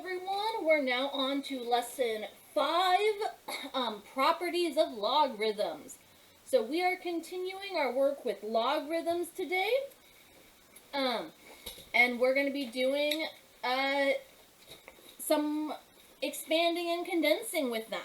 everyone. We're now on to lesson 5, properties of logarithms. So we are continuing our work with logarithms today. And we're going to be doing some expanding and condensing with them.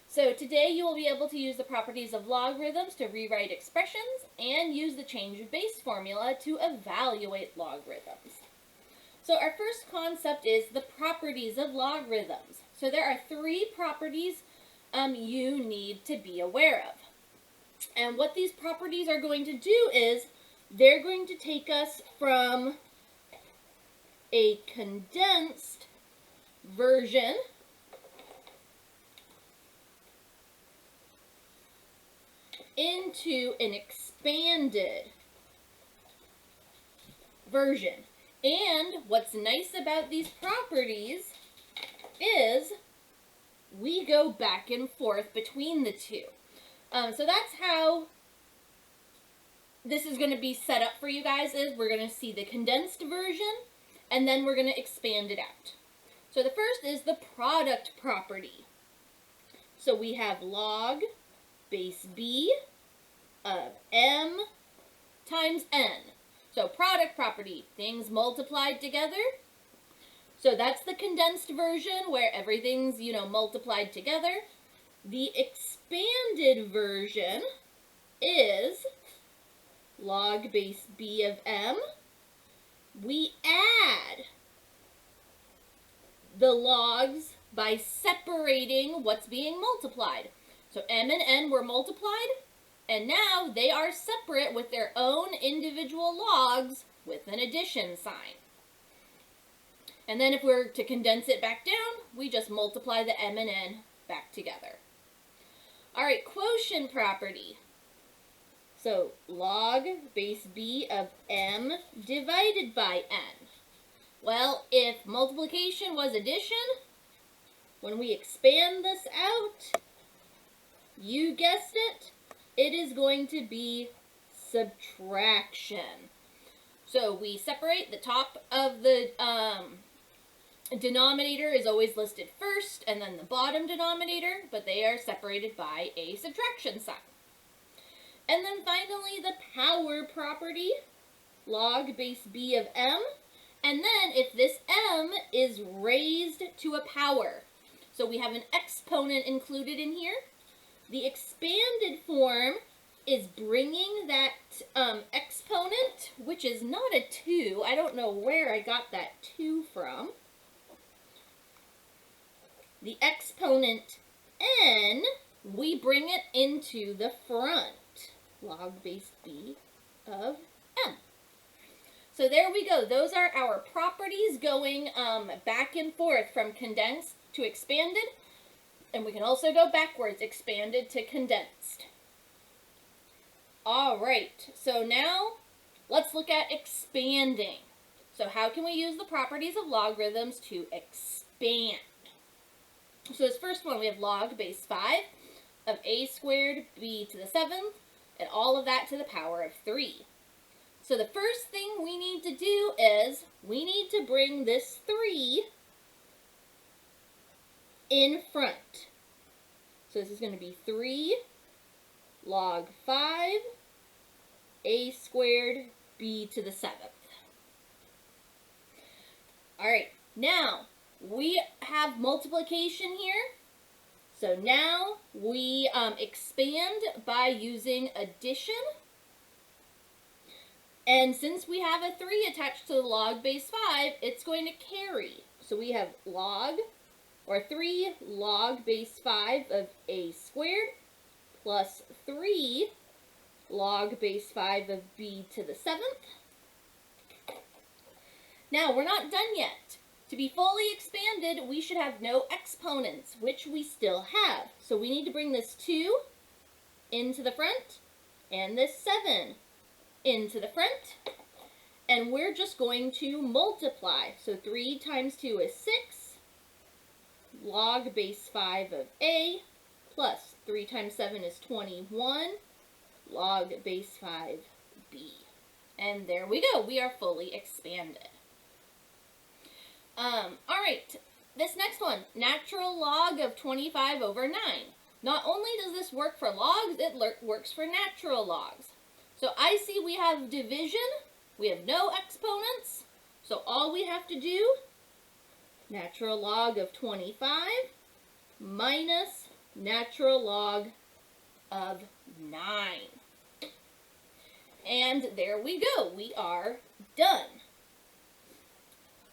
So today you will be able to use the properties of logarithms to rewrite expressions and use the change of base formula to evaluate logarithms. So our first concept is the properties of logarithms. So there are 3 properties you need to be aware of. And what these properties are going to do is they're going to take us from a condensed version into an expanded version. And what's nice about these properties is we go back and forth between the two. So that's how this is going to be set up for you guys. Is we're going to see the condensed version and then we're going to expand it out. So the first is the product property. So we have log base b of m times n. So product property, things multiplied together. So that's the condensed version where everything's, multiplied together. The expanded version is log base b of m. We add the logs by separating what's being multiplied. So m and n were multiplied, and now they are separate with their own individual logs with an addition sign. And then if we're to condense it back down, we just multiply the m and n back together. All right, quotient property. So log base b of m divided by n. Well, if multiplication was addition, when we expand this out, you guessed it, it is going to be subtraction. So we separate the top of the denominator is always listed first, and then the bottom denominator, but they are separated by a subtraction sign. And then finally the power property, log base b of m, and then if this m is raised to a power, so we have an exponent included in here, the expanded form is bringing that exponent, which is not a 2. I don't know where I got that 2 from. The exponent n, we bring it into the front, log base b of m. So there we go. Those are our properties going back and forth from condensed to expanded. And we can also go backwards, expanded to condensed. All right, so now let's look at expanding. So how can we use the properties of logarithms to expand? So this first one, we have log base 5 of a squared b to the 7th, and all of that to the power of 3. So the first thing we need to do is we need to bring this 3 in front. So this is going to be 3 log 5 a squared b to the 7th. All right, now we have multiplication here. So now we expand by using addition. And since we have a 3 attached to the log base 5, it's going to carry. So we have log, or 3 log base 5 of a squared plus 3 log base 5 of b to the 7th. Now, we're not done yet. To be fully expanded, we should have no exponents, which we still have. So we need to bring this 2 into the front and this 7 into the front. And we're just going to multiply. So 3 times 2 is 6. Log base 5 of a plus 3 times 7 is 21. Log base 5b. And there we go. We are fully expanded. All right, this next one, natural log of 25 over 9. Not only does this work for logs, it works for natural logs. So I see we have division, we have no exponents, so all we have to do, natural log of 25 minus natural log of 9. And there we go, we are done.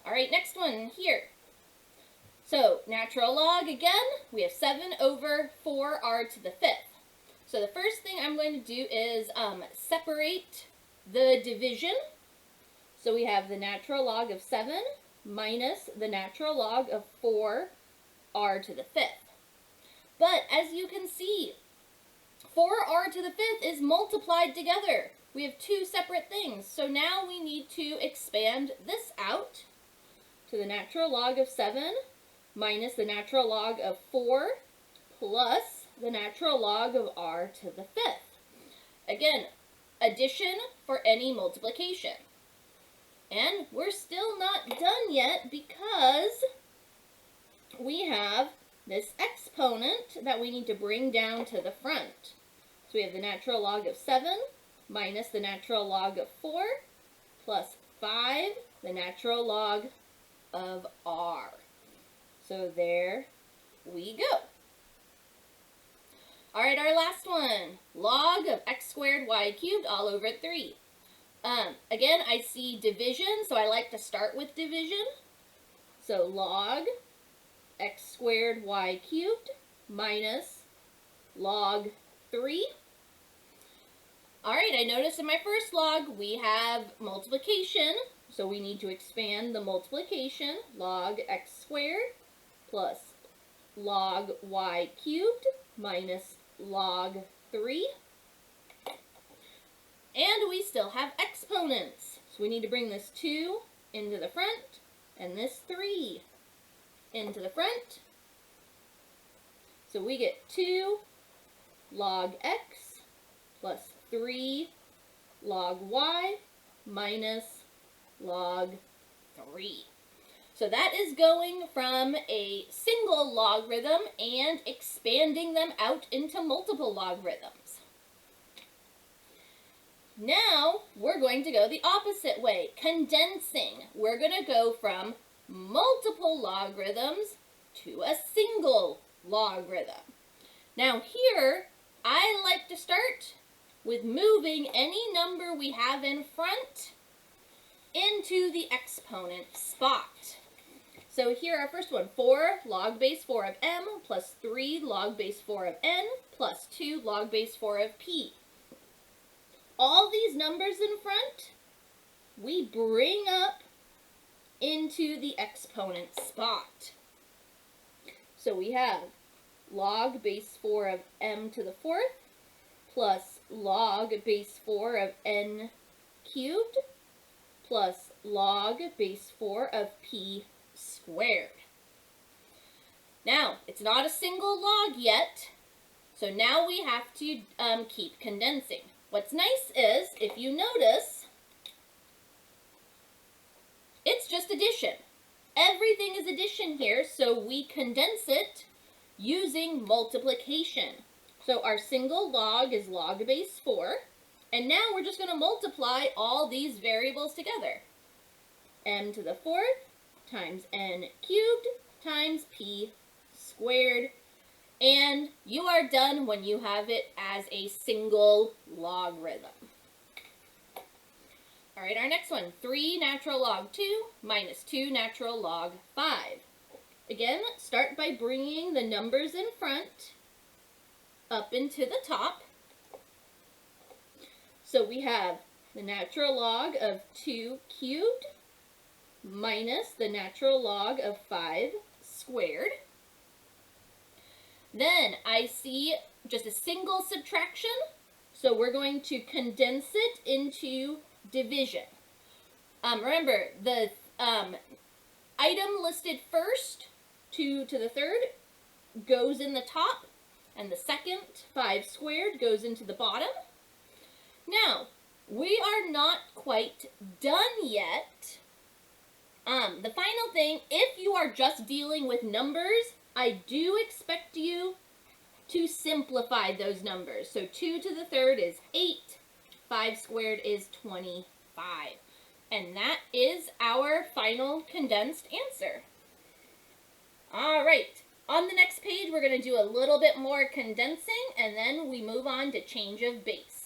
All right, next one here. So natural log again, we have 7 over 4r to the 5th. So the first thing I'm going to do is separate the division. So we have the natural log of 7 minus the natural log of 4r to the 5th. But as you can see, 4r to the 5th is multiplied together. We have two separate things. So now we need to expand this out to the natural log of 7 minus the natural log of 4 plus the natural log of r to the 5th. Again, addition for any multiplication. And we're still not done yet because we have this exponent that we need to bring down to the front. So we have the natural log of 7 minus the natural log of 4 plus 5, the natural log of r. So there we go. All right, our last one, log of x squared y cubed all over 3. Again, I see division, so I like to start with division. So log x squared y cubed minus log 3. All right, I noticed in my first log we have multiplication, so we need to expand the multiplication. Log x squared plus log y cubed minus log 3. And we still have exponents. So we need to bring this 2 into the front and this 3 into the front. So we get 2 log x plus 3 log y minus log 3. So that is going from a single logarithm and expanding them out into multiple logarithms. Now we're going to go the opposite way, condensing. We're going to go from multiple logarithms to a single logarithm. Now here, I like to start with moving any number we have in front into the exponent spot. So here, our first one, 4 log base 4 of m plus 3 log base 4 of n plus 2 log base 4 of p. All these numbers in front, we bring up into the exponent spot. So we have log base 4 of m to the 4th plus log base 4 of n cubed plus log base 4 of p squared. Now, it's not a single log yet, so now we have to keep condensing. What's nice is, if you notice, it's just addition. Everything is addition here, so we condense it using multiplication. So our single log is log base 4, and now we're just going to multiply all these variables together. M to the 4th times n cubed times p squared. And you are done when you have it as a single logarithm. All right, our next one, 3 natural log 2 minus 2 natural log 5. Again, start by bringing the numbers in front up into the top. So we have the natural log of 2 cubed minus the natural log of 5 squared. Then I see just a single subtraction, so we're going to condense it into division. Remember, the item listed first, 2 to the 3rd, goes in the top, and the second, 5 squared, goes into the bottom. Now, we are not quite done yet The final thing, if you are just dealing with numbers, I do expect you to simplify those numbers. So 2 to the third is 8, 5 squared is 25. And that is our final condensed answer. All right, on the next page, we're going to do a little bit more condensing, and then we move on to change of base.